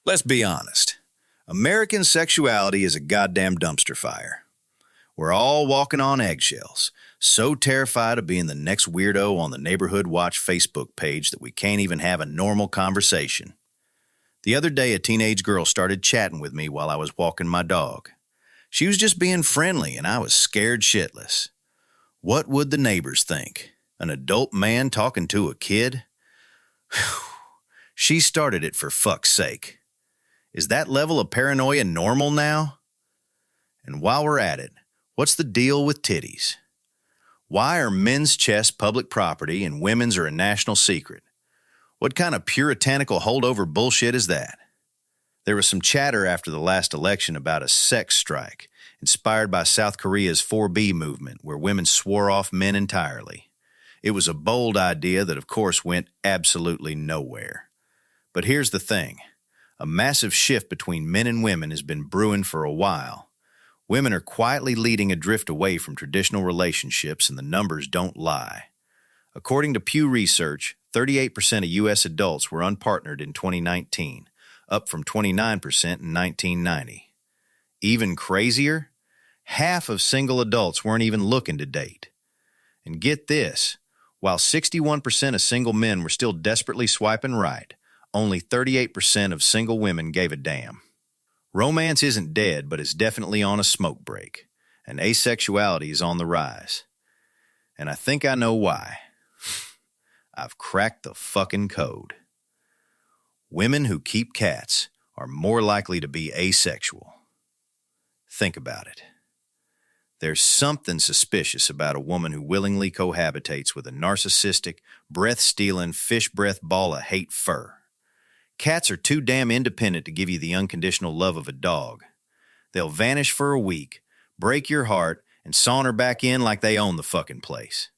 Let's be honest. American sexuality is a goddamn dumpster fire. We're all walking on eggshells, so terrified of being the next weirdo on the Neighborhood Watch Facebook page that we can't even have a normal conversation. The other day, a teenage girl started chatting with me while I was walking my dog. She was just being friendly, and I was scared shitless. What would the neighbors think? An adult man talking to a kid? She started it for fuck's sake. Is that level of paranoia normal now? And while we're at it, what's the deal with titties? Why are men's chests public property and women's are a national secret? What kind of puritanical holdover bullshit is that? There was some chatter after the last election about a sex strike, inspired by South Korea's 4B movement, where women swore off men entirely. It was a bold idea that, of course, went absolutely nowhere. But here's the thing. A massive shift between men and women has been brewing for a while. Women are quietly leading a drift away from traditional relationships, and the numbers don't lie. According to Pew Research, 38% of U.S. adults were unpartnered in 2019, up from 29% in 1990. Even crazier, half of single adults weren't even looking to date. And get this, while 61% of single men were still desperately swiping right, only 38% of single women gave a damn. Romance isn't dead, but it's definitely on a smoke break, and asexuality is on the rise. And I think I know why. I've cracked the fucking code. Women who keep cats are more likely to be asexual. Think about it. There's something suspicious about a woman who willingly cohabitates with a narcissistic, breath-stealing, fish breath ball of hate fur. Cats are too damn independent to give you the unconditional love of a dog. They'll vanish for a week, break your heart, and saunter back in like they own the fucking place.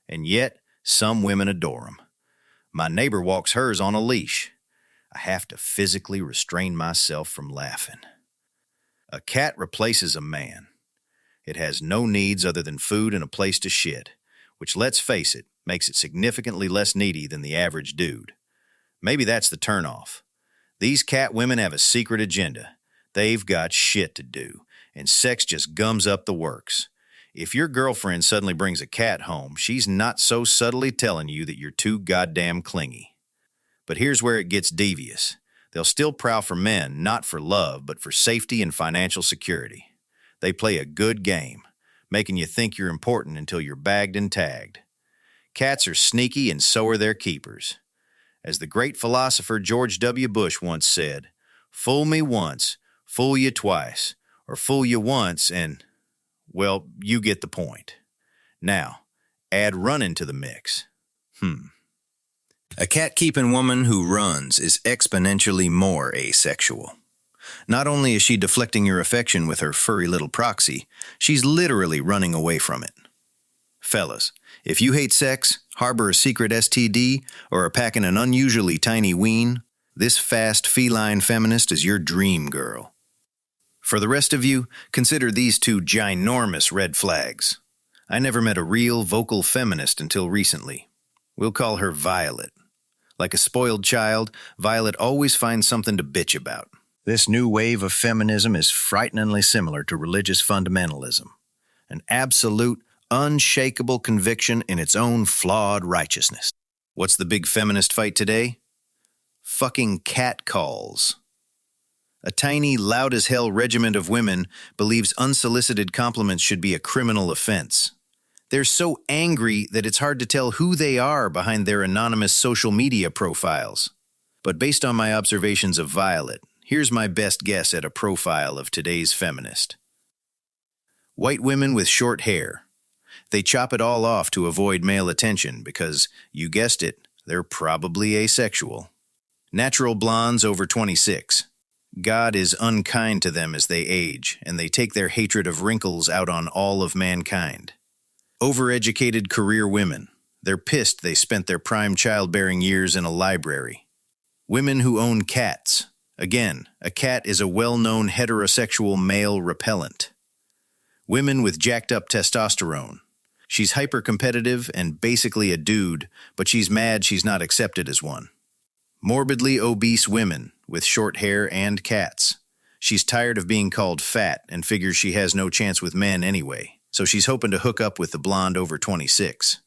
And yet, some women adore them. My neighbor walks hers on a leash. I have to physically restrain myself from laughing. A cat replaces a man. It has no needs other than food and a place to shit, which, let's face it, makes it significantly less needy than the average dude. Maybe that's the turnoff. These cat women have a secret agenda. They've got shit to do, and sex just gums up the works. If your girlfriend suddenly brings a cat home, she's not so subtly telling you that you're too goddamn clingy. But here's where it gets devious. They'll still prowl for men, not for love, but for safety and financial security. They play a good game, making you think you're important until you're bagged and tagged. Cats are sneaky, and so are their keepers. As the great philosopher George W. Bush once said, "Fool me once, fool you twice, or fool you once and, well, you get the point." Now, add running to the mix. A cat-keeping woman who runs is exponentially more asexual. Not only is she deflecting your affection with her furry little proxy, she's literally running away from it. Fellas, if you hate sex, harbor a secret STD, or are packing an unusually tiny ween, this fast feline feminist is your dream girl. For the rest of you, consider these two ginormous red flags. I never met a real vocal feminist until recently. We'll call her Violet. Like a spoiled child, Violet always finds something to bitch about. This new wave of feminism is frighteningly similar to religious fundamentalism. An absolute, unshakable conviction in its own flawed righteousness. What's the big feminist fight today? Fucking cat calls. A tiny, loud-as-hell regiment of women believes unsolicited compliments should be a criminal offense. They're so angry that it's hard to tell who they are behind their anonymous social media profiles. But based on my observations of Violet, here's my best guess at a profile of today's feminist. White women with short hair. They chop it all off to avoid male attention because, you guessed it, they're probably asexual. Natural blondes over 26. God is unkind to them as they age, and they take their hatred of wrinkles out on all of mankind. Overeducated career women. They're pissed they spent their prime childbearing years in a library. Women who own cats. Again, a cat is a well-known heterosexual male repellent. Women with jacked-up testosterone. She's hyper-competitive and basically a dude, but she's mad she's not accepted as one. Morbidly obese women, with short hair and cats. She's tired of being called fat and figures she has no chance with men anyway, so she's hoping to hook up with the blonde over 26.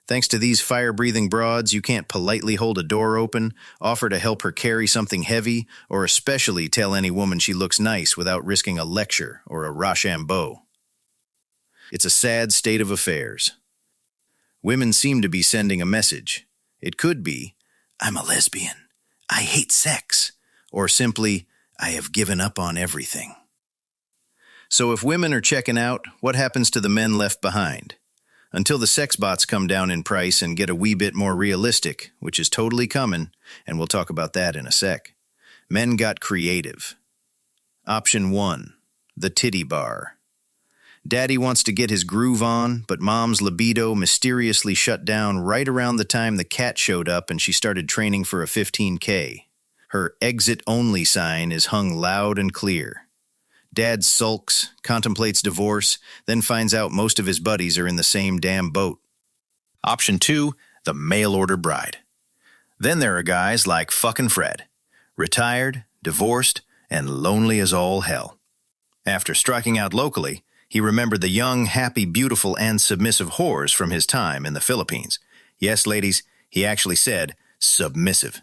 Thanks to these fire-breathing broads, you can't politely hold a door open, offer to help her carry something heavy, or especially tell any woman she looks nice without risking a lecture or a Rochambeau. It's a sad state of affairs. Women seem to be sending a message. It could be, "I'm a lesbian. I hate sex." Or simply, "I have given up on everything." So if women are checking out, what happens to the men left behind? Until the sex bots come down in price and get a wee bit more realistic, which is totally coming, and we'll talk about that in a sec. Men got creative. Option 1, the titty bar. Daddy wants to get his groove on, but mom's libido mysteriously shut down right around the time the cat showed up and she started training for a 15K. Her exit-only sign is hung loud and clear. Dad sulks, contemplates divorce, then finds out most of his buddies are in the same damn boat. Option 2, the mail-order bride. Then there are guys like fucking Fred, retired, divorced, and lonely as all hell. After striking out locally, he remembered the young, happy, beautiful, and submissive whores from his time in the Philippines. Yes, ladies, he actually said submissive.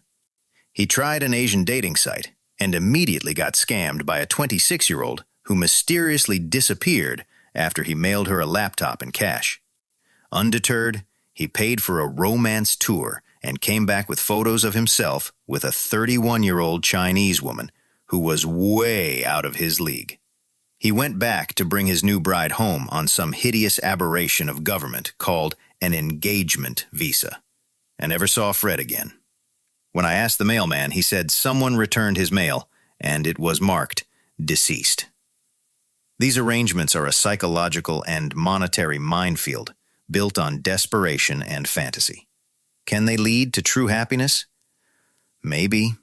He tried an Asian dating site and immediately got scammed by a 26-year-old who mysteriously disappeared after he mailed her a laptop and cash. Undeterred, he paid for a romance tour and came back with photos of himself with a 31-year-old Chinese woman who was way out of his league. He went back to bring his new bride home on some hideous aberration of government called an engagement visa, and never saw Fred again. When I asked the mailman, he said someone returned his mail, and it was marked deceased. These arrangements are a psychological and monetary minefield built on desperation and fantasy. Can they lead to true happiness? Maybe.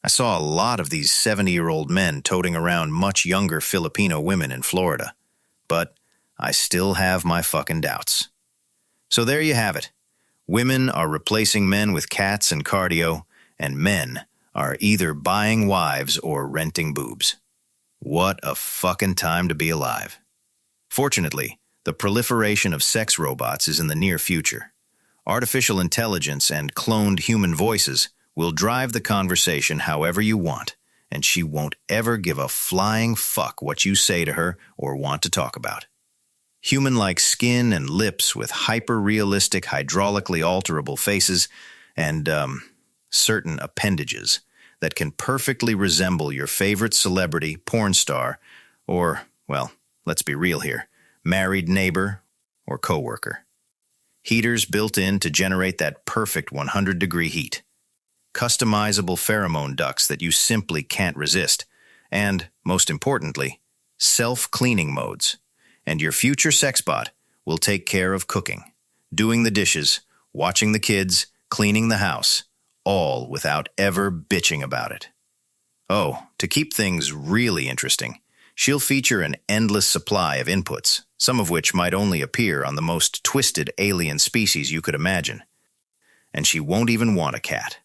I saw a lot of these 70-year-old men toting around much younger Filipino women in Florida, but I still have my fucking doubts. So there you have it. Women are replacing men with cats and cardio, and men are either buying wives or renting boobs. What a fucking time to be alive. Fortunately, the proliferation of sex robots is in the near future. Artificial intelligence and cloned human voices will drive the conversation however you want, and she won't ever give a flying fuck what you say to her or want to talk about. Human-like skin and lips with hyper-realistic, hydraulically alterable faces, and, certain appendages that can perfectly resemble your favorite celebrity, porn star, or, well, let's be real here, married neighbor or coworker. Heaters built in to generate that perfect 100-degree heat. Customizable pheromone ducts that you simply can't resist. And, most importantly, self-cleaning modes. And your future sex bot will take care of cooking, doing the dishes, watching the kids, cleaning the house, all without ever bitching about it. Oh, to keep things really interesting, she'll feature an endless supply of inputs, some of which might only appear on the most twisted alien species you could imagine. And she won't even want a cat.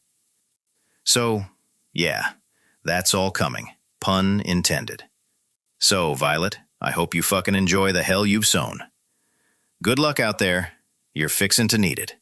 So, yeah, that's all coming, pun intended. So, Violet, I hope you fucking enjoy the hell you've sown. Good luck out there. You're fixin' to need it.